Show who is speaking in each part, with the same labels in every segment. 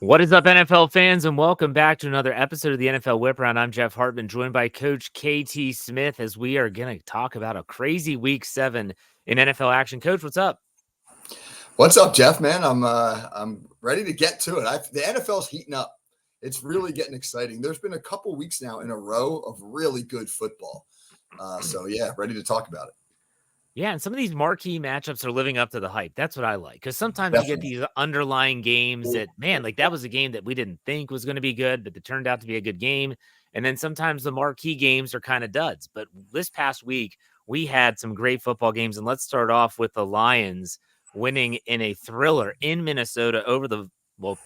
Speaker 1: What is up, NFL fans, and welcome back to another episode of the NFL Whip Round. I'm Jeff Hartman, joined by Coach KT Smith, as we are going to talk about a crazy Week 7 in NFL action. Coach, what's up?
Speaker 2: What's up, Jeff? Man, I'm ready to get to it. The NFL's heating up. It's really getting exciting. There's been a couple weeks now in a row of really good football. So yeah, ready to talk about it.
Speaker 1: Yeah, and some of these marquee matchups are living up to the hype. That's what I like, because sometimes you get
Speaker 2: Definitely.
Speaker 1: these underlying games that, man, like that was a game that we didn't think was going to be good, but it turned out to be a good game. And then sometimes the marquee games are kind of duds. But this past week, we had some great football games. And let's start off with the Lions winning in a thriller in Minnesota over the,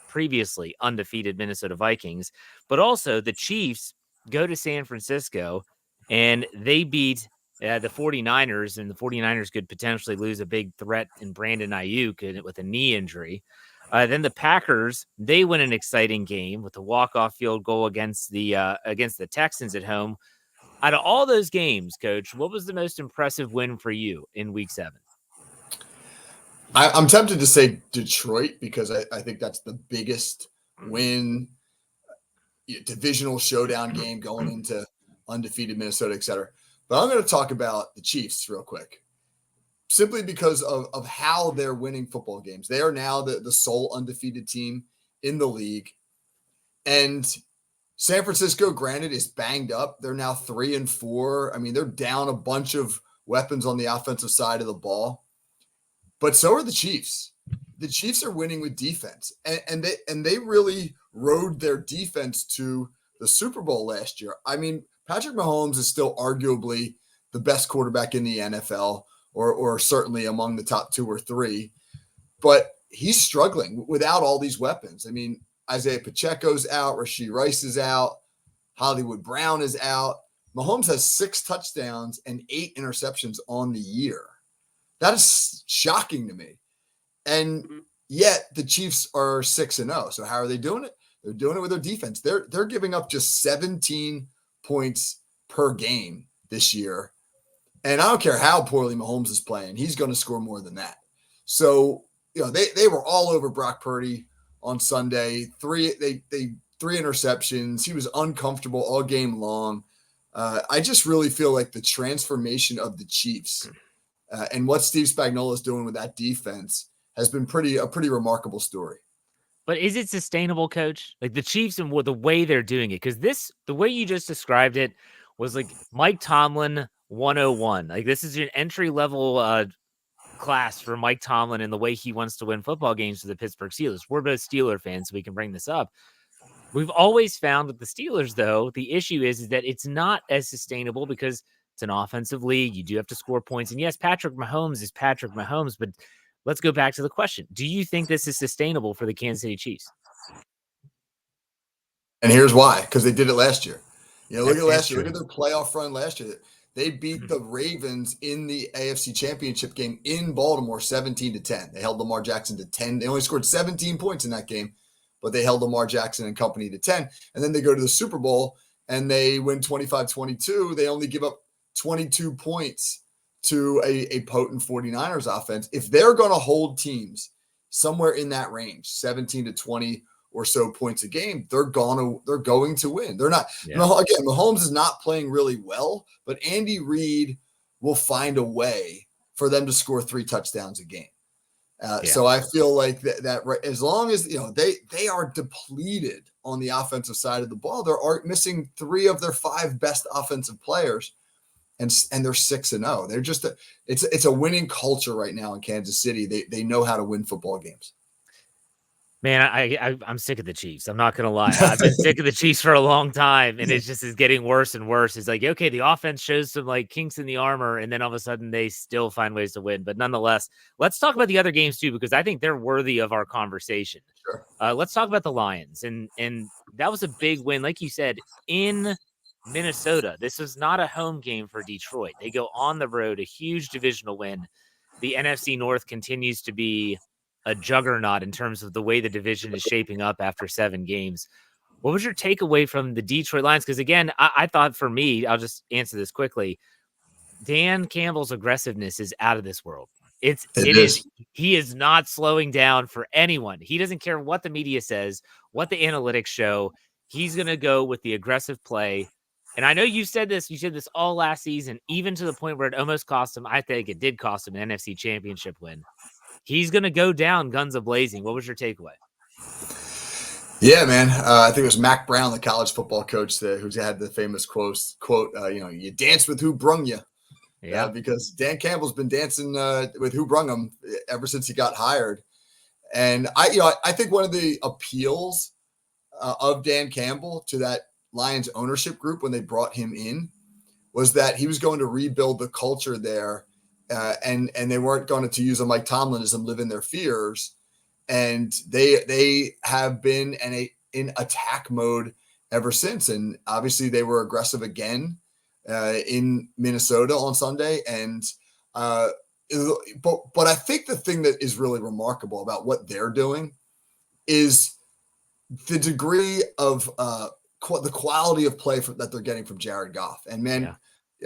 Speaker 1: previously undefeated Minnesota Vikings. But also the Chiefs go to San Francisco and they beat the 49ers, and the 49ers could potentially lose a big threat in Brandon Ayuk with a knee injury. Then the Packers, they win an exciting game with a walk-off field goal against the Texans at home. Out of all those games, Coach, what was the most impressive win for you in Week 7?
Speaker 2: I'm tempted to say Detroit because I think that's the biggest win, divisional showdown game going into undefeated Minnesota, et cetera. But I'm going to talk about the Chiefs real quick, simply because of how they're winning football games. They are now the sole undefeated team in the league. And San Francisco, granted, is banged up. They're now 3-4. I mean, they're down a bunch of weapons on the offensive side of the ball. But so are the Chiefs. The Chiefs are winning with defense. And they really rode their defense to the Super Bowl last year. I mean, Patrick Mahomes is still arguably the best quarterback in the NFL, or certainly among the top 2 or 3. But he's struggling without all these weapons. I mean, Isaiah Pacheco's out, Rashee Rice is out, Hollywood Brown is out. Mahomes has 6 touchdowns and 8 interceptions on the year. That is shocking to me. And yet the Chiefs are 6-0. So how are they doing it? They're doing it with their defense. They're giving up just 17 points per game this year. And I don't care how poorly Mahomes is playing, he's going to score more than that. So, they were all over Brock Purdy on Sunday. Three interceptions. He was uncomfortable all game long. I just really feel like the transformation of the Chiefs and what Steve Spagnuolo is doing with that defense has been a pretty remarkable story.
Speaker 1: But is it sustainable, Coach? Like the Chiefs and the way they're doing it? Because the way you just described it was like Mike Tomlin 101. Like this is an entry level class for Mike Tomlin and the way he wants to win football games for the Pittsburgh Steelers. We're both Steeler fans, so we can bring this up. We've always found with the Steelers, though, the issue is that it's not as sustainable because it's an offensive league. You do have to score points. And yes, Patrick Mahomes is Patrick Mahomes, but let's go back to the question. Do you think this is sustainable for the Kansas City Chiefs?
Speaker 2: And here's why, because they did it last year. Look at last year. Look at their playoff run last year. They beat the Ravens in the AFC Championship game in Baltimore 17-10. They held Lamar Jackson to 10. They only scored 17 points in that game, but they held Lamar Jackson and company to 10. And then they go to the Super Bowl and they win 25-22. They only give up 22 points to a potent 49ers offense. If they're going to hold teams somewhere in that range, 17-20 or so points a game, they're going to win. They're not. Yeah. Again, Mahomes is not playing really well, but Andy Reid will find a way for them to score 3 touchdowns a game. So I feel like that as long as they are depleted on the offensive side of the ball, they're missing 3 of their 5 best offensive players, and they're 6-0. They're just it's a winning culture right now in Kansas City. They know how to win football games.
Speaker 1: Man, I'm sick of the Chiefs. I'm not going to lie. I've been sick of the Chiefs for a long time, and it's getting worse and worse. It's like, okay, the offense shows some like kinks in the armor, and then all of a sudden they still find ways to win. But nonetheless, let's talk about the other games too, because I think they're worthy of our conversation.
Speaker 2: Sure.
Speaker 1: Let's talk about the Lions, and that was a big win, like you said, in Minnesota. This was not a home game for Detroit. They go on the road, a huge divisional win. The NFC North continues to be a juggernaut in terms of the way the division is shaping up after 7 games. What was your takeaway from the Detroit Lions? Because again, I thought for me, I'll just answer this quickly. Dan Campbell's aggressiveness is out of this world.
Speaker 2: It
Speaker 1: It is.
Speaker 2: is.
Speaker 1: He is not slowing down for anyone. He doesn't care what the media says, what the analytics show. He's going to go with the aggressive play. And I know you said this all last season, even to the point where it almost cost him. I think it did cost him an NFC championship win. He's going to go down guns a-blazing. What was your takeaway?
Speaker 2: Yeah, man. I think it was Mac Brown, the college football coach, who had the famous quote, you dance with who brung you.
Speaker 1: Yeah.
Speaker 2: Because Dan Campbell's been dancing with who brung him ever since he got hired. And I think one of the appeals of Dan Campbell to that Lions ownership group when they brought him in was that he was going to rebuild the culture there, and they weren't going to use a Mike Tomlinism, live in their fears. And they have been in attack mode ever since. And obviously they were aggressive again in Minnesota on Sunday. And but I think the thing that is really remarkable about what they're doing is the degree of the quality of play that they're getting from Jared Goff. And man,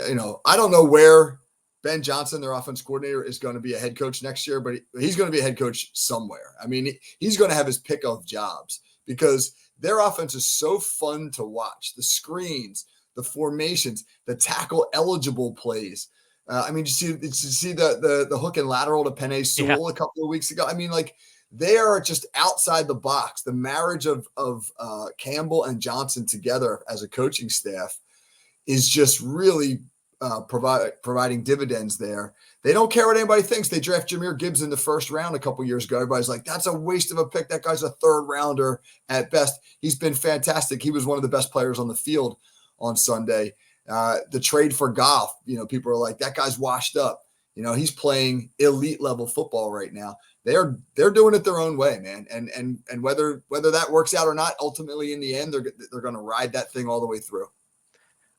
Speaker 2: I don't know where Ben Johnson, their offense coordinator, is going to be a head coach next year, but he's going to be a head coach somewhere. I mean, he's going to have his pick of jobs because their offense is so fun to watch. The screens, the formations, the tackle eligible plays. I mean, did you see the hook and lateral to Penei Sewell a couple of weeks ago? I mean, like, they are just outside the box. The marriage of Campbell and Johnson together as a coaching staff is just really providing dividends there. They don't care what anybody thinks. They draft Jahmyr Gibbs in the first round a couple years ago. Everybody's like, that's a waste of a pick. That guy's a third rounder at best. He's been fantastic. He was one of the best players on the field on Sunday. The trade for Goff, people are like, that guy's washed up. He's playing elite level football right now. They're doing it their own way, man. And whether that works out or not, ultimately in the end, they're going to ride that thing all the way through.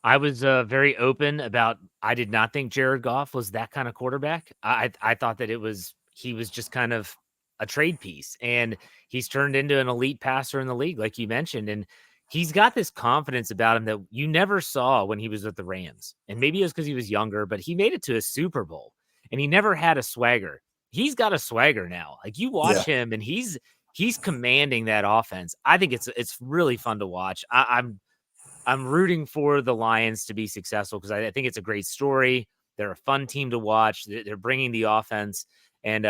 Speaker 1: I was very open about I did not think Jared Goff was that kind of quarterback. I thought that he was just kind of a trade piece, and he's turned into an elite passer in the league, like you mentioned. And he's got this confidence about him that you never saw when he was with the Rams. And maybe it was because he was younger, but he made it to a Super Bowl and he never had a swagger. He's got a swagger now. Like, you watch him and he's commanding that offense. I think it's really fun to watch. I'm rooting for the Lions to be successful because I think it's a great story. They're a fun team to watch. They're bringing the offense, and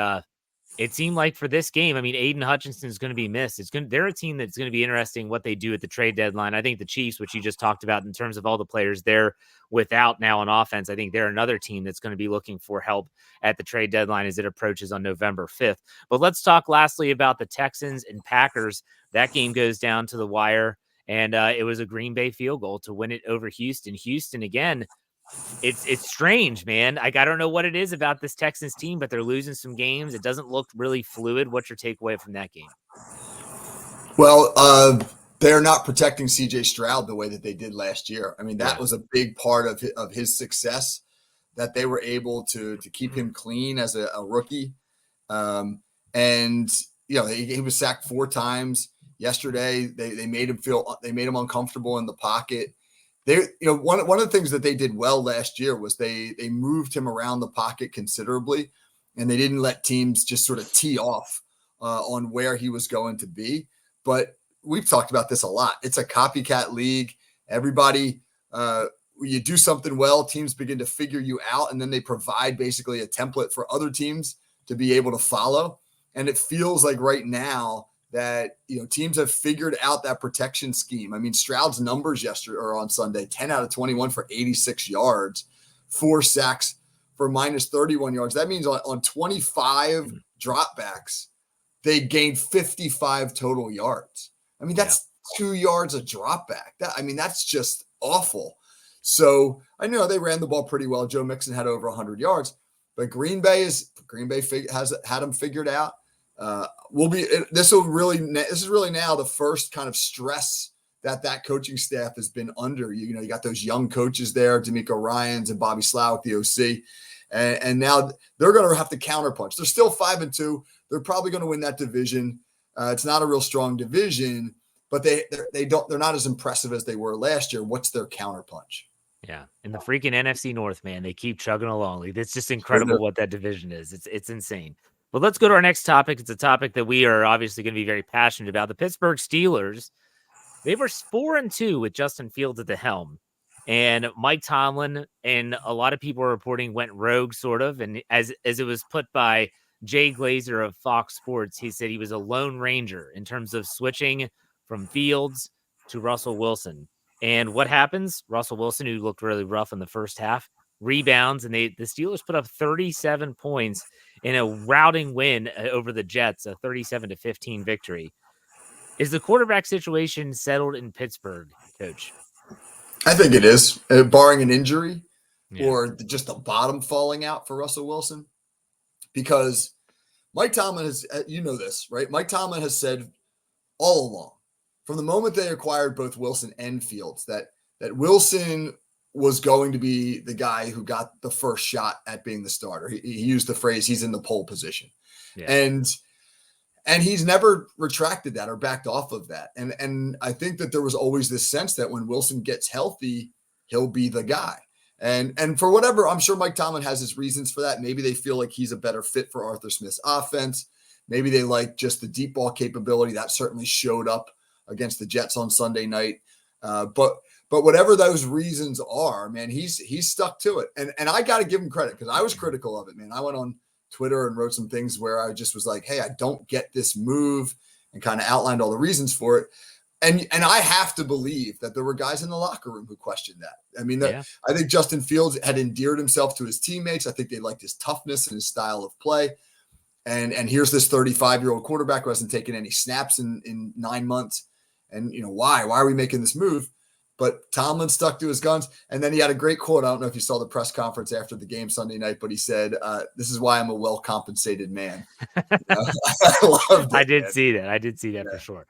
Speaker 1: it seemed like for this game, I mean, Aiden Hutchinson is going to be missed. They're a team that's going to be interesting what they do at the trade deadline. I think the Chiefs, which you just talked about in terms of all the players they're without now on offense, I think they're another team that's going to be looking for help at the trade deadline as it approaches on November 5th. But let's talk lastly about the Texans and Packers. That game goes down to the wire. And it was a Green Bay field goal to win it over Houston. Houston, again, it's strange, man. Like, I don't know what it is about this Texans team, but they're losing some games. It doesn't look really fluid. What's your takeaway from that game?
Speaker 2: Well, they're not protecting C.J. Stroud the way that they did last year. I mean, that was a big part of his success, that they were able to keep him clean as a rookie. And he was sacked 4 times. Yesterday, they made him uncomfortable in the pocket. One of the things that they did well last year was they moved him around the pocket considerably, and they didn't let teams just sort of tee off on where he was going to be. But we've talked about this a lot. It's a copycat league. Everybody, you do something well, teams begin to figure you out, and then they provide basically a template for other teams to be able to follow. And it feels like right now that teams have figured out that protection scheme. I mean, Stroud's numbers yesterday or on Sunday: 10 out of 21 for 86 yards, 4 sacks for minus 31 yards. That means on 25 dropbacks, they gained 55 total yards. I mean, that's 2 yards a dropback. That's just awful. So I know they ran the ball pretty well. Joe Mixon had over 100 yards, but Green Bay has had them figured out. This is really now the first kind of stress that coaching staff has been under. You got those young coaches there, D'Amico Ryans and Bobby Slough with the OC, and now they're going to have to counterpunch. They're still 5-2. They're probably going to win that division. It's not a real strong division, but they're not as impressive as they were last year. What's their counterpunch?
Speaker 1: Yeah, in the freaking NFC North, man, they keep chugging along. Like, it's just
Speaker 2: Sure do.
Speaker 1: incredible what that division is. It's insane. But let's go to our next topic. It's a topic that we are obviously going to be very passionate about. The Pittsburgh Steelers, they were 4-2 with Justin Fields at the helm. And Mike Tomlin and a lot of people are reporting went rogue, sort of. And as it was put by Jay Glazer of Fox Sports, he said he was a lone ranger in terms of switching from Fields to Russell Wilson. And what happens? Russell Wilson, who looked really rough in the first half, rebounds, and the Steelers put up 37 points in a routing win over the Jets, a 37-15 victory. Is the quarterback situation settled in Pittsburgh, Coach?
Speaker 2: I think it is, barring an injury
Speaker 1: Yeah.
Speaker 2: or just the bottom falling out for Russell Wilson, because Mike Tomlin has, you know this, right? Mike Tomlin has said all along, from the moment they acquired both Wilson and Fields, that Wilson was going to be the guy who got the first shot at being the starter. He used the phrase, he's in the pole position.
Speaker 1: Yeah.
Speaker 2: And he's never retracted that or backed off of that. And I think that there was always this sense that when Wilson gets healthy, he'll be the guy. And for whatever, I'm sure Mike Tomlin has his reasons for that. Maybe they feel like he's a better fit for Arthur Smith's offense. Maybe they like just the deep ball capability that certainly showed up against the Jets on Sunday night. But whatever those reasons are, man, he's stuck to it. And I got to give him credit because I was critical of it, man. I went on Twitter and wrote some things where I just was like, hey, I don't get this move, and kind of outlined all the reasons for it. And I have to believe that there were guys in the locker room who questioned that. I mean, I think Justin Fields had endeared himself to his teammates. I think they liked his toughness and his style of play. And here's this 35-year-old quarterback who hasn't taken any snaps in 9 months. And, why are we making this move? But Tomlin stuck to his guns. And then he had a great quote. I don't know if you saw the press conference after the game Sunday night, but he said, this is why I'm a well-compensated man. I loved it.
Speaker 1: I did see that. I did see that for sure.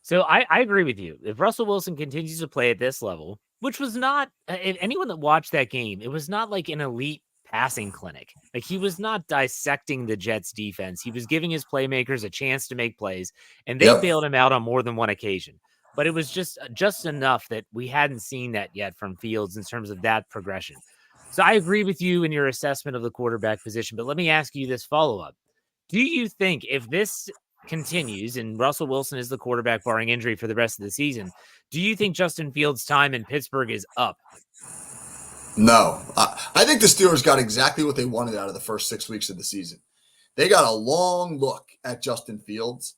Speaker 1: So I agree with you. If Russell Wilson continues to play at this level, which was not, anyone that watched that game, it was not like an elite passing clinic. Like, he was not dissecting the Jets defense. He was giving his playmakers a chance to make plays, and they bailed him out on more than one occasion. But it was just enough that we hadn't seen that yet from Fields in terms of that progression. So I agree with you in your assessment of the quarterback position, but let me ask you this follow-up. Do you think if this continues and Russell Wilson is the quarterback barring injury for the rest of the season, do you think Justin Fields' time in Pittsburgh is up?
Speaker 2: No. I think the Steelers got exactly what they wanted out of the first 6 weeks of the season. They got a long look at Justin Fields,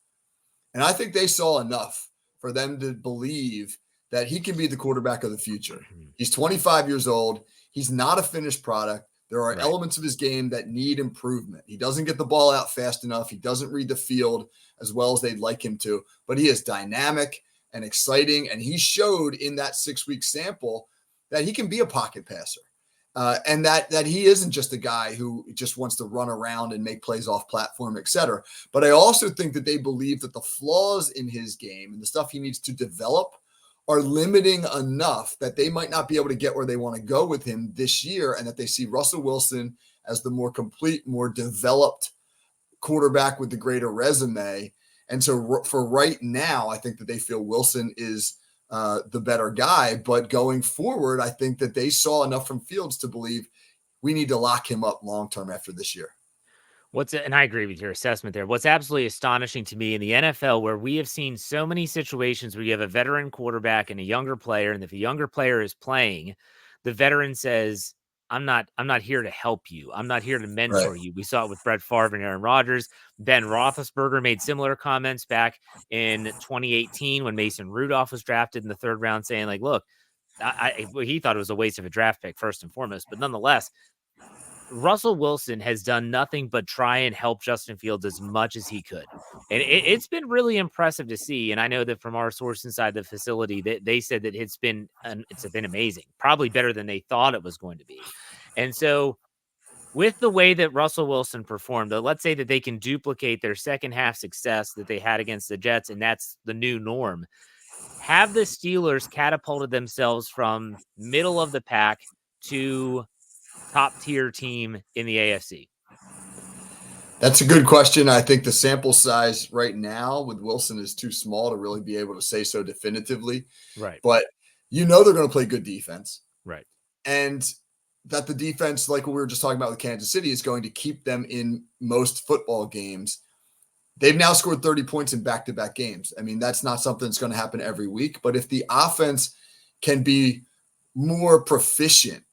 Speaker 2: and I think they saw enough for them to believe that he can be the quarterback of the future. He's 25 years old. He's not a finished product. There are elements of his game that need improvement. He doesn't get the ball out fast enough. He doesn't read the field as well as they'd like him to, but he is dynamic and exciting. And he showed in that 6-week sample that he can be a pocket passer. And that he isn't just a guy who just wants to run around and make plays off platform, et cetera. But I also think that they believe that the flaws in his game and the stuff he needs to develop are limiting enough that they might not be able to get where they want to go with him this year, and that they see Russell Wilson as the more complete, more developed quarterback with the greater resume. And so for right now, I think that they feel Wilson is the better guy. But going forward, I think that they saw enough from Fields to believe we need to lock him up long-term after this year.
Speaker 1: And I agree with your assessment there. What's absolutely astonishing to me in the NFL, where we have seen so many situations where you have a veteran quarterback and a younger player, and if a younger player is playing, the veteran says, I'm not here to help you. I'm not here to mentor you. We saw it with Brett Favre and Aaron Rodgers. Ben Roethlisberger made similar comments back in 2018 when Mason Rudolph was drafted in the 3rd round, saying, like, look, he thought it was a waste of a draft pick, first and foremost, but nonetheless, Russell Wilson has done nothing but try and help Justin Fields as much as he could. And it's been really impressive to see. And I know that from our source inside the facility, that they said that it's been amazing, probably better than they thought it was going to be. And so with the way that Russell Wilson performed, let's say that they can duplicate their second half success that they had against the Jets, and that's the new norm. Have the Steelers catapulted themselves from middle of the pack to top tier team in the AFC?
Speaker 2: That's a good question. I think the sample size right now with Wilson is too small to really be able to say so definitively.
Speaker 1: Right.
Speaker 2: But they're going to play good defense.
Speaker 1: Right.
Speaker 2: and that the defense, like what we were just talking about with Kansas City, is going to keep them in most football games. They've now scored 30 points in back-to-back games. I mean, that's not something that's going to happen every week, but if the offense can be more proficient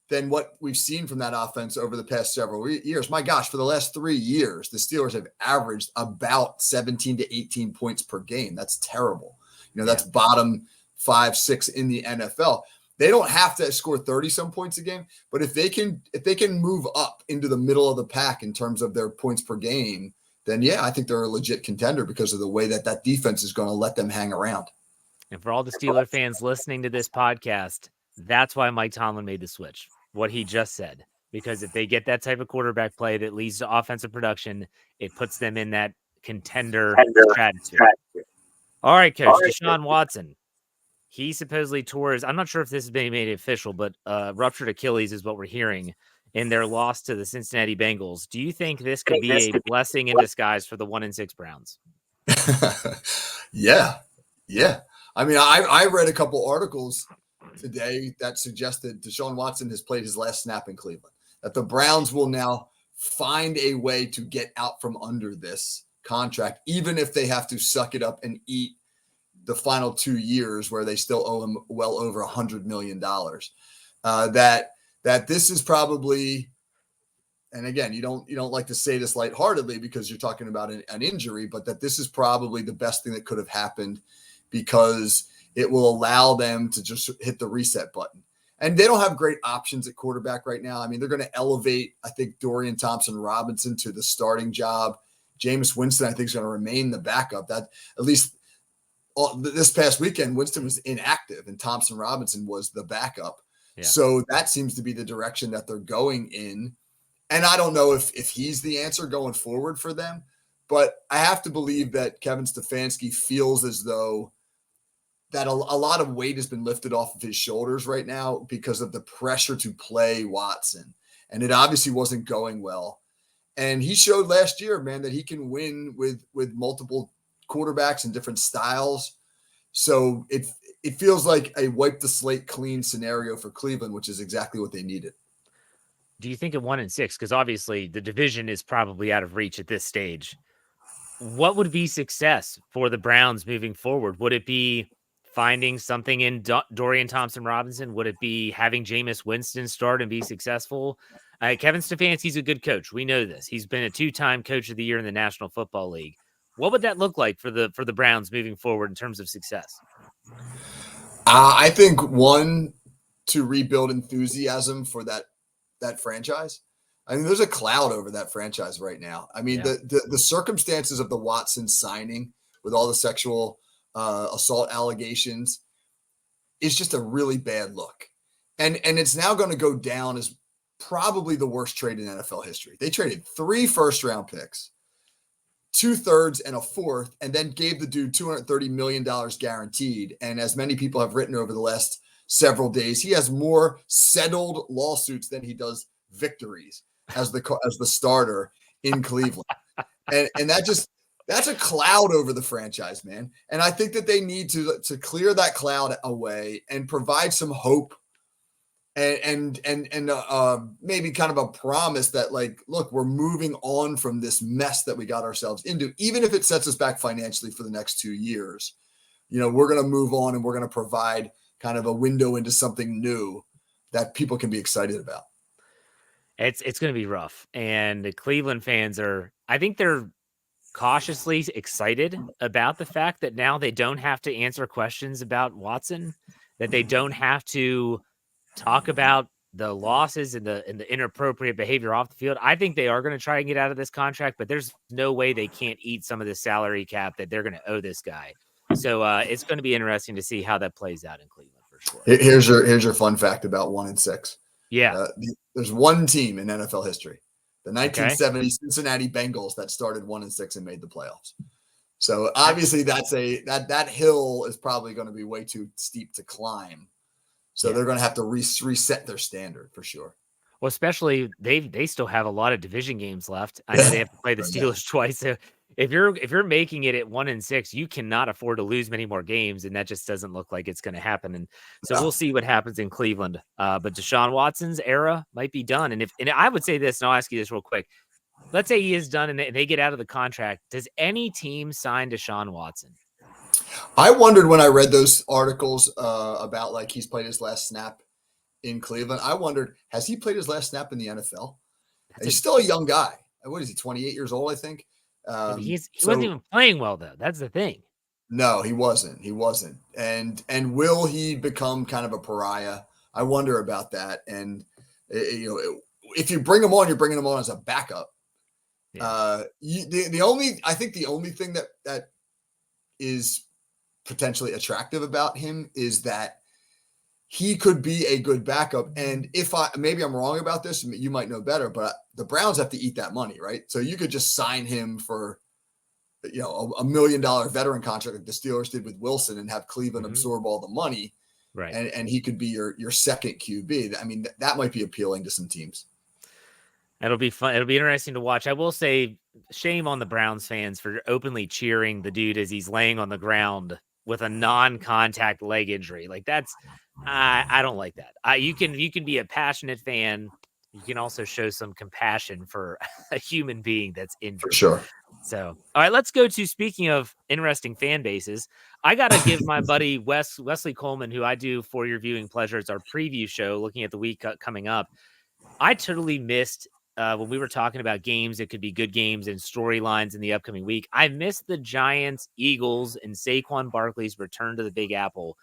Speaker 2: than what we've seen from that offense over the past several years, my gosh, for the last 3 years, the Steelers have averaged about 17 to 18 points per game. That's terrible. That's bottom 5, 6 in the NFL. They don't have to score 30-some points a game, but if they can move up into the middle of the pack in terms of their points per game, then yeah, I think they're a legit contender because of the way that defense is going to let them hang around.
Speaker 1: And for all the Steeler fans listening to this podcast, that's why Mike Tomlin made the switch, what he just said. Because if they get that type of quarterback play that leads to offensive production, it puts them in that contender stratosphere. All right, Coach, Deshaun Watson. He supposedly tore his, I'm not sure if this has been made official, but ruptured Achilles is what we're hearing in their loss to the Cincinnati Bengals. Do you think this could be a blessing in disguise for the 1-6 Browns?
Speaker 2: Yeah. I mean, I read a couple articles today that suggested Deshaun Watson has played his last snap in Cleveland, that the Browns will now find a way to get out from under this contract, even if they have to suck it up and eat the final 2 years where they still owe him well over $100 million. That this is probably, and again, you don't like to say this lightheartedly because you're talking about an injury, but that this is probably the best thing that could have happened because it will allow them to just hit the reset button. And they don't have great options at quarterback right now. I mean, they're going to elevate, I think, Dorian Thompson-Robinson to the starting job. Jameis Winston, I think, is going to remain the backup. That at least this past weekend, Winston was inactive and Thompson-Robinson was the backup. Yeah. So that seems to be the direction that they're going in. And I don't know if he's the answer going forward for them, but I have to believe that Kevin Stefanski feels as though that a lot of weight has been lifted off of his shoulders right now because of the pressure to play Watson. And it obviously wasn't going well. And he showed last year, man, that he can win with multiple quarterbacks and different styles. So it feels like a wipe the slate clean scenario for Cleveland, which is exactly what they needed.
Speaker 1: Do you think at 1-6, because obviously the division is probably out of reach at this stage, what would be success for the Browns moving forward? Would it be finding something in Dorian Thompson-Robinson? Would it be having Jameis Winston start and be successful? Kevin Stefanski's a good coach. We know this. He's been a 2-time coach of the year in the National Football League. What would that look like for the Browns moving forward in terms of success?
Speaker 2: I think to rebuild enthusiasm for that franchise. I mean, there's a cloud over that franchise right now. I mean, the circumstances of the Watson signing with all the sexual assault allegations is just a really bad look. And it's now going to go down as probably the worst trade in NFL history. They traded 3 first-round picks, 2/3 and a 4th, and then gave the dude $230 million guaranteed. And as many people have written over the last several days, he has more settled lawsuits than he does victories as the starter in Cleveland. And that's a cloud over the franchise, man. And I think that they need to clear that cloud away and provide some hope and maybe kind of a promise that, like, look, we're moving on from this mess that we got ourselves into, even if it sets us back financially for the next 2 years. We're going to move on and we're going to provide kind of a window into something new that people can be excited about.
Speaker 1: It's going to be rough. And the Cleveland fans I think they're cautiously excited about the fact that now they don't have to answer questions about Watson, that they don't have to talk about the losses and the inappropriate behavior off the field. I think they are going to try and get out of this contract, but there's no way they can't eat some of the salary cap that they're going to owe this guy. So it's going to be interesting to see how that plays out in Cleveland for sure.
Speaker 2: Here's your fun fact about 1-6.
Speaker 1: Yeah.
Speaker 2: There's one team in NFL history, the 1970 Cincinnati Bengals, that started 1-6 and made the playoffs. So obviously that hill is probably going to be way too steep to climb. So they're going to have to reset their standard for sure.
Speaker 1: Well, especially they still have a lot of division games left. I know they have to play the Steelers twice. So if you're making it at 1-6, you cannot afford to lose many more games, and that just doesn't look like it's going to happen. And so
Speaker 2: Yeah.
Speaker 1: we'll see what happens in Cleveland. But Deshaun Watson's era might be done. And I would say this, and I'll ask you this real quick. Let's say he is done and they get out of the contract. Does any team sign Deshaun Watson?
Speaker 2: I wondered when I read those articles about like he's played his last snap in Cleveland. I wondered, has he played his last snap in the NFL? He's still a young guy. What is he, 28 years old, I think?
Speaker 1: He wasn't even playing well, though. That's the thing.
Speaker 2: No, he wasn't. He wasn't. And will he become kind of a pariah? I wonder about that. And if you bring him on, you're bringing him on as a backup. Yeah. I think the only thing that is potentially attractive about him is that he could be a good backup. And maybe I'm wrong about this, you might know better, but the Browns have to eat that money, right? So you could just sign him for, $1 million veteran contract like the Steelers did with Wilson and have Cleveland absorb all the money.
Speaker 1: Right.
Speaker 2: And he could be your second QB. I mean, that might be appealing to some teams.
Speaker 1: It'll be fun. It'll be interesting to watch. I will say, shame on the Browns fans for openly cheering the dude as he's laying on the ground with a non-contact leg injury. Like that's, I don't like that. You can be a passionate fan. You can also show some compassion for a human being that's injured.
Speaker 2: For sure.
Speaker 1: So, all right, let's go to, speaking of interesting fan bases, I got to give my buddy Wesley Coleman, who I do For Your Viewing Pleasure. It's our preview show looking at the week coming up. I totally missed when we were talking about games that could be good games and storylines in the upcoming week. I missed the Giants, Eagles, and Saquon Barkley's return to the Big Apple.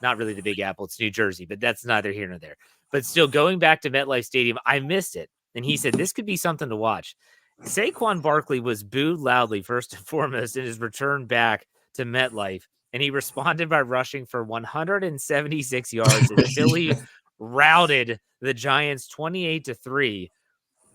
Speaker 1: Not really the Big Apple, it's New Jersey, but that's neither here nor there. But still, going back to MetLife Stadium, I missed it. And he said, this could be something to watch. Saquon Barkley was booed loudly, first and foremost, in his return back to MetLife. And he responded by rushing for 176 yards as Philly routed the Giants 28-3.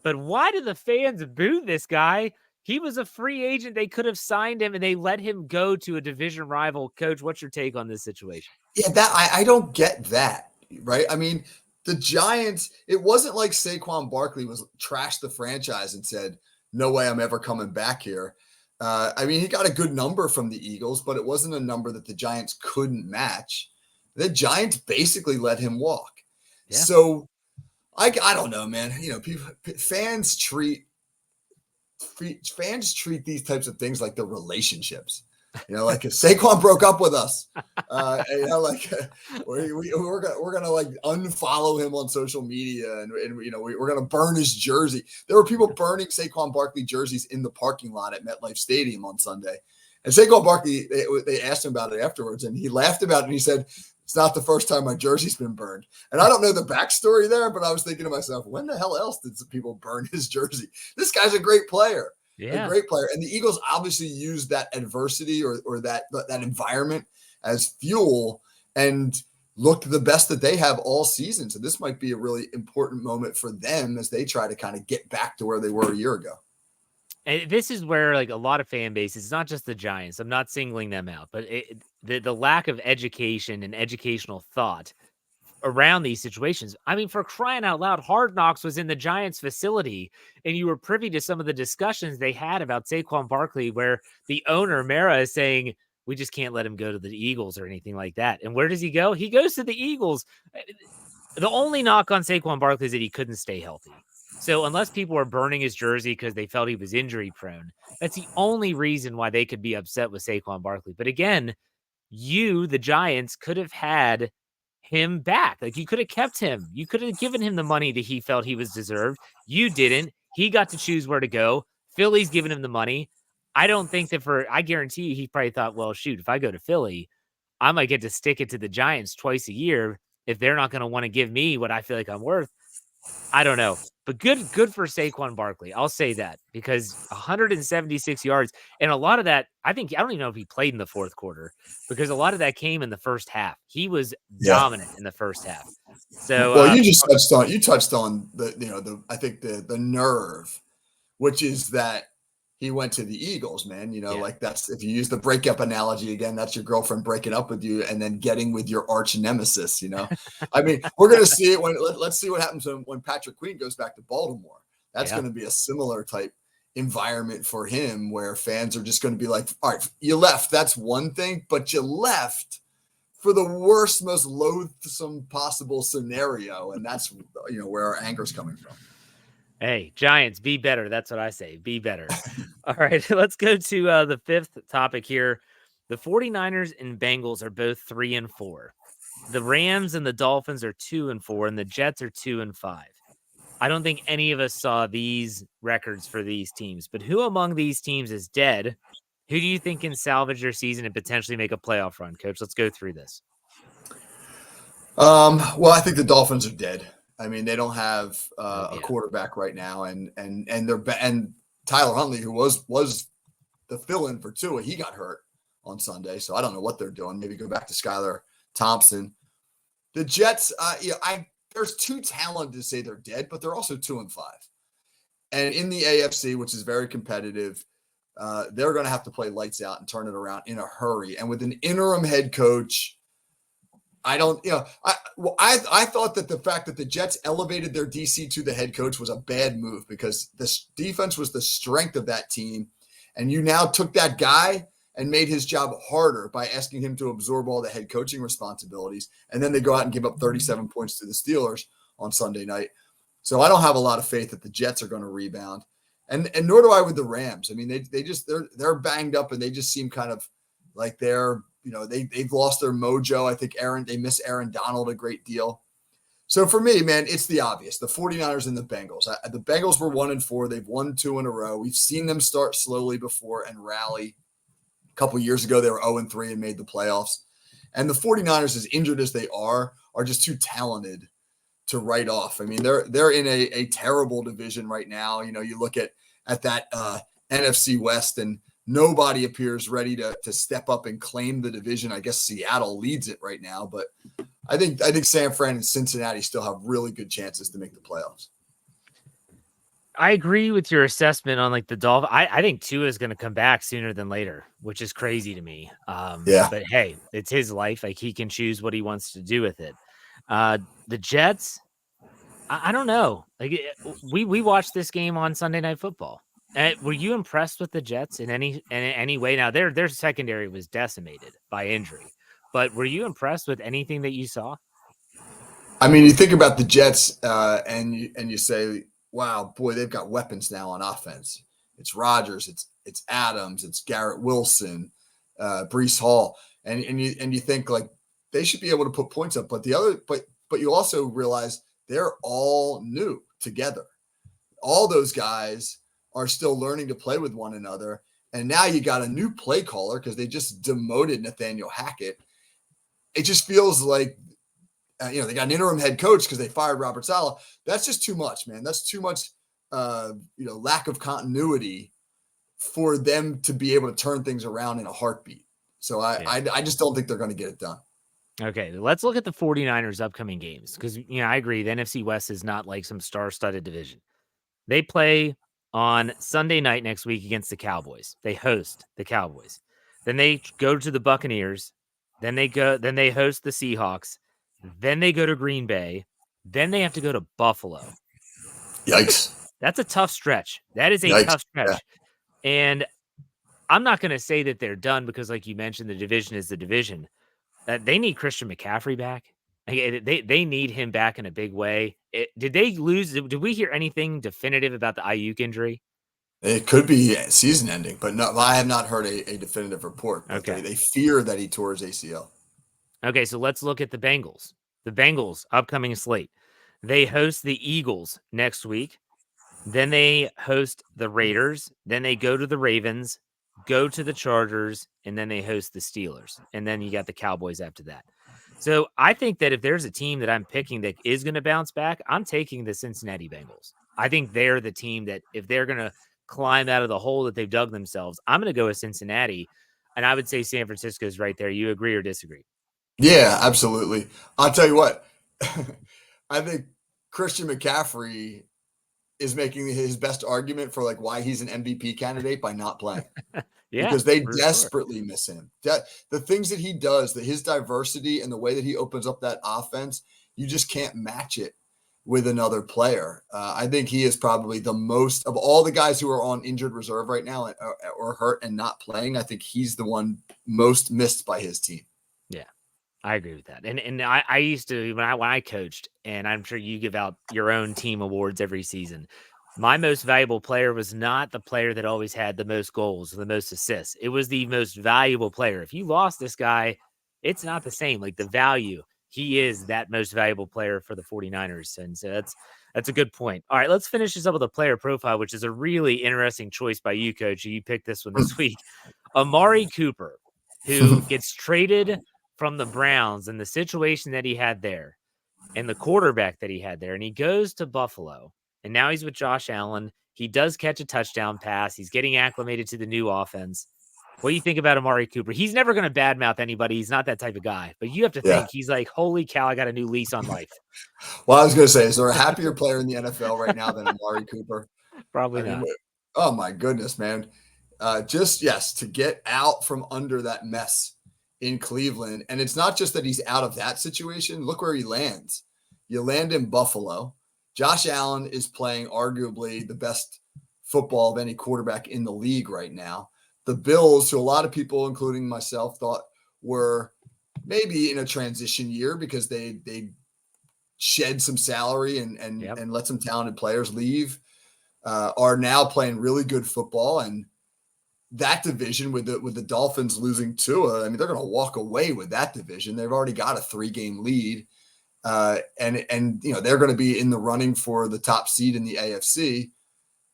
Speaker 1: But why did the fans boo this guy? He was a free agent. They could have signed him and they let him go to a division rival. Coach, what's your take on this situation?
Speaker 2: Yeah, I don't get that, right? I mean, the Giants, it wasn't like Saquon Barkley was trashed the franchise and said, no way I'm ever coming back here. I mean, he got a good number from the Eagles, but it wasn't a number that the Giants couldn't match. The Giants basically let him walk. Yeah. So I don't know, man. Fans treat these types of things like the relationships. Like if Saquon broke up with us, we're gonna like unfollow him on social media, and we're gonna burn his jersey. There were people burning Saquon Barkley jerseys in the parking lot at MetLife Stadium on Sunday, and Saquon Barkley, they asked him about it afterwards, and he laughed about it, and he said, "It's not the first time my jersey's been burned." And I don't know the backstory there, but I was thinking to myself, when the hell else did some people burn his jersey? This guy's a great player. Yeah. A great player. And the Eagles obviously used that adversity or that environment as fuel and looked the best that they have all season. So this might be a really important moment for them as they try to kind of get back to where they were a year ago.
Speaker 1: And this is where like a lot of fan bases, it's not just the Giants. I'm not singling them out, but the lack of education and educational thought around these situations. I mean, for crying out loud, Hard Knocks was in the Giants facility, and you were privy to some of the discussions they had about Saquon Barkley, where the owner, Mara, is saying, we just can't let him go to the Eagles or anything like that. And where does he go? He goes to the Eagles. The only knock on Saquon Barkley is that he couldn't stay healthy. So unless people were burning his jersey because they felt he was injury prone, that's the only reason why they could be upset with Saquon Barkley. But again, the Giants, could have had him back. Like, you could have kept him. You could have given him the money that he felt he was deserved. You didn't. He got to choose where to go. Philly's giving him the money. I don't think that I guarantee you, he probably thought, well, shoot, if I go to Philly, I might get to stick it to the Giants twice a year if they're not going to want to give me what I feel like I'm worth. I don't know. But good for Saquon Barkley. I'll say that, because 176 yards, and a lot of that, I don't even know if he played in the fourth quarter, because a lot of that came in the first half. He was dominant in the first half. So,
Speaker 2: well, you touched on I think the nerve, which is that he went to the Eagles, man. Like that's, if you use the breakup analogy again, that's your girlfriend breaking up with you and then getting with your arch nemesis. I mean, we're going to see it let's see what happens when Patrick Queen goes back to Baltimore. That's going to be a similar type environment for him where fans are just going to be like, all right, you left. That's one thing, but you left for the worst, most loathsome possible scenario. And that's, where our anger is coming from.
Speaker 1: Hey, Giants, be better. That's what I say. Be better. All right, let's go to the fifth topic here. The 49ers and Bengals are both 3-4. The Rams and the Dolphins are 2-4, and the Jets are 2-5. I don't think any of us saw these records for these teams, but who among these teams is dead? Who do you think can salvage their season and potentially make a playoff run, Coach? Let's go through this.
Speaker 2: Well, I think the Dolphins are dead. I mean, they don't have a quarterback right now, and Tyler Huntley, who was the fill-in for Tua, he got hurt on Sunday, so I don't know what they're doing. Maybe go back to Skylar Thompson. The Jets, there's too talented to say they're dead, but they're also 2-5. And in the AFC, which is very competitive, they're going to have to play lights out and turn it around in a hurry. And with an interim head coach, I thought that the fact that the Jets elevated their DC to the head coach was a bad move because this defense was the strength of that team. And you now took that guy and made his job harder by asking him to absorb all the head coaching responsibilities. And then they go out and give up 37 points to the Steelers on Sunday night. So I don't have a lot of faith that the Jets are going to rebound. And nor do I with the Rams. I mean, they're banged up and they just seem kind of like they've lost their mojo. I think they miss Aaron Donald a great deal. So for me, man, it's the obvious. The 49ers and the Bengals. The Bengals were 1-4. They've won 2 in a row. We've seen them start slowly before and rally. A couple of years ago, they were 0-3 and made the playoffs. And the 49ers, as injured as they are just too talented to write off. I mean, they're in a terrible division right now. You look at that NFC West, and nobody appears ready to step up and claim the division. I guess Seattle leads it right now, but I think San Fran and Cincinnati still have really good chances to make the playoffs.
Speaker 1: I agree with your assessment on the Dolphins. I think Tua is going to come back sooner than later, which is crazy to me.
Speaker 2: Yeah.
Speaker 1: But hey, it's his life. He can choose what he wants to do with it. The Jets, I don't know. We watched this game on Sunday Night Football. Were you impressed with the Jets in any way? Now their secondary was decimated by injury, but were you impressed with anything that you saw?
Speaker 2: I mean, you think about the Jets, and you say, wow, boy, they've got weapons now on offense. It's Rodgers, it's Adams, it's Garrett Wilson, Breece Hall, and you think they should be able to put points up. But but you also realize they're all new together. All those guys are still learning to play with one another, and now you got a new play caller because they just demoted Nathaniel Hackett. It just feels like. They got an interim head coach because they fired Robert Saleh. That's just too much, man. That's too much, lack of continuity for them to be able to turn things around in a heartbeat. So I just don't think they're going to get it done.
Speaker 1: Okay, let's look at the 49ers upcoming games because, I agree. The NFC West is not like some star-studded division. They play on Sunday night next week against the Cowboys. They host the Cowboys. Then they go to the Buccaneers. Then they host the Seahawks. Then they go to Green Bay. Then they have to go to Buffalo.
Speaker 2: Yikes.
Speaker 1: That's a tough stretch. That is a tough stretch. Yeah. And I'm not going to say that they're done because, like you mentioned, the division is the division. They need Christian McCaffrey back. They need him back in a big way. Did they lose? Did we hear anything definitive about the Ayuk injury?
Speaker 2: It could be season ending, but no, I have not heard a definitive report. But
Speaker 1: okay.
Speaker 2: They fear that he tore his ACL.
Speaker 1: Okay, so let's look at the Bengals. The Bengals upcoming slate. They host the Eagles next week. Then they host the Raiders. Then they go to the Ravens, go to the Chargers, and then they host the Steelers. And then you got the Cowboys after that. So I think that if there's a team that I'm picking that is going to bounce back, I'm taking the Cincinnati Bengals. I think they're the team that if they're going to climb out of the hole that they've dug themselves, I'm going to go with Cincinnati. And I would say San Francisco is right there. You agree or disagree?
Speaker 2: Yeah, absolutely. I'll tell you what. I think Christian McCaffrey is making his best argument for why he's an MVP candidate by not playing.
Speaker 1: Yeah,
Speaker 2: because they desperately miss him. The things that he does, his diversity and the way that he opens up that offense, you just can't match it with another player. I think he is probably the most of all the guys who are on injured reserve right now or hurt and not playing. I think he's the one most missed by his team.
Speaker 1: Yeah. I agree with that. And I used to when I coached, and I'm sure you give out your own team awards every season. My most valuable player was not the player that always had the most goals or the most assists. It was the most valuable player. If you lost this guy, it's not the same. Like the value, he is that most valuable player for the 49ers. And so that's a good point. All right, let's finish this up with a player profile, which is a really interesting choice by you, coach. You picked this one this week. Amari Cooper, who gets traded from the Browns and the situation that he had there and the quarterback that he had there. And he goes to Buffalo and now he's with Josh Allen. He does catch a touchdown pass. He's getting acclimated to the new offense. What do you think about Amari Cooper? He's never going to badmouth anybody. He's not that type of guy, but you have to
Speaker 2: Yeah.
Speaker 1: think he's like, holy cow, I got a new lease on life.
Speaker 2: Well, I was going to say, is there a happier player in the NFL right now than Amari Cooper?
Speaker 1: Probably
Speaker 2: I mean,
Speaker 1: not.
Speaker 2: oh my goodness, man. Yes, to get out from under that mess in Cleveland. And it's not just that he's out of that situation. Look where he lands. You land in Buffalo. Josh Allen is playing arguably the best football of any quarterback in the league right now. The Bills, who a lot of people, including myself, thought were maybe in a transition year because they shed some salary and let some talented players leave, are now playing really good football. And that division with the Dolphins losing Tua, I mean, they're going to walk away with that division. They've already got a 3-game lead. And they're going to be in the running for the top seed in the AFC.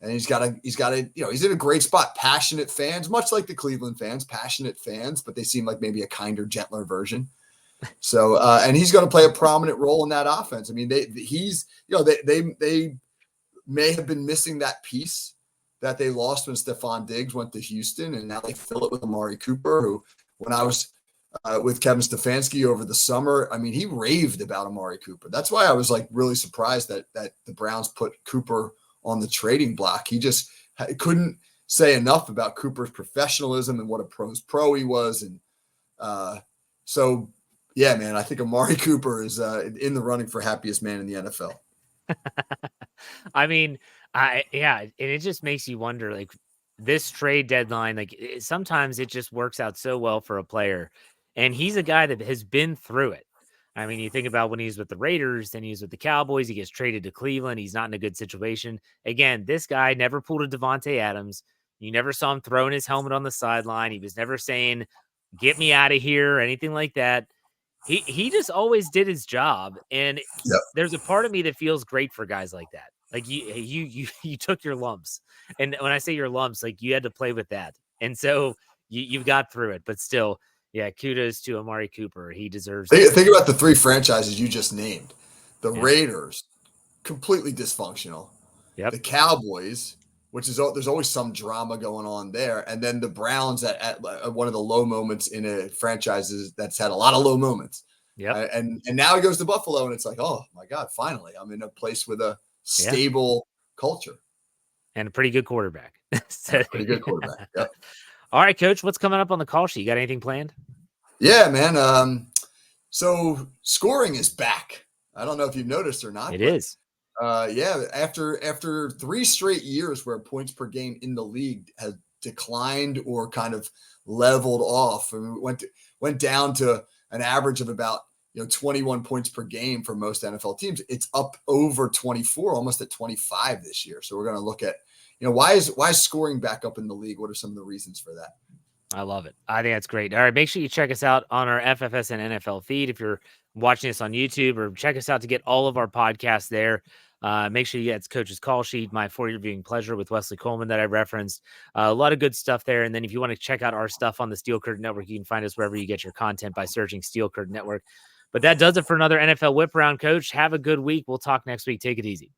Speaker 2: And he's in a great spot. Passionate fans, much like the Cleveland fans, passionate fans, but they seem like maybe a kinder, gentler version. So, and he's going to play a prominent role in that offense. I mean, they may have been missing that piece that they lost when Stephon Diggs went to Houston, and now they fill it with Amari Cooper, who, when I was with Kevin Stefanski over the summer, I mean, he raved about Amari Cooper. That's why I was like really surprised that the Browns put Cooper on the trading block. He just couldn't say enough about Cooper's professionalism and what a pro's pro he was. And so, yeah, man, I think Amari Cooper is in the running for happiest man in the NFL.
Speaker 1: I mean, and it just makes you wonder, like this trade deadline, like sometimes it just works out so well for a player. And he's a guy that has been through it. I mean, you think about when he's with the Raiders, then he's with the Cowboys, he gets traded to Cleveland. He's not in a good situation. Again, this guy never pulled a Devontae Adams. You never saw him throwing his helmet on the sideline. He was never saying, get me out of here or anything like that. He just always did his job. And there's a part of me that feels great for guys like that. Like you took your lumps. And when I say your lumps, like you had to play with that. And so you got through it, but still, yeah, kudos to Amari Cooper. He deserves it.
Speaker 2: Think about the 3 franchises you just named. The Raiders, completely dysfunctional.
Speaker 1: Yep.
Speaker 2: The Cowboys, which is there's always some drama going on there. And then the Browns at one of the low moments in a franchise that's had a lot of low moments.
Speaker 1: Yep.
Speaker 2: And now he goes to Buffalo, and it's like, oh, my God, finally, I'm in a place with a stable culture.
Speaker 1: And a pretty good quarterback.
Speaker 2: Pretty good quarterback, yep.
Speaker 1: All right, Coach, what's coming up on the call sheet? You got anything planned?
Speaker 2: Yeah, man. So scoring is back. I don't know if you've noticed or not.
Speaker 1: It is.
Speaker 2: After 3 straight years where points per game in the league has declined or kind of leveled off, and went down to an average of about 21 points per game for most NFL teams. It's up over 24, almost at 25 this year. So we're going to look at why is scoring back up in the league? What are some of the reasons for that?
Speaker 1: I love it. I think that's great. All right, make sure you check us out on our FFS and NFL feed if you're watching us on YouTube, or check us out to get all of our podcasts there. Make sure you get Coach's Call Sheet, my 4-year viewing pleasure with Wesley Coleman that I referenced. A lot of good stuff there. And then if you want to check out our stuff on the Steel Curtain Network, you can find us wherever you get your content by searching Steel Curtain Network. But that does it for another NFL Whip Around, Coach. Have a good week. We'll talk next week. Take it easy.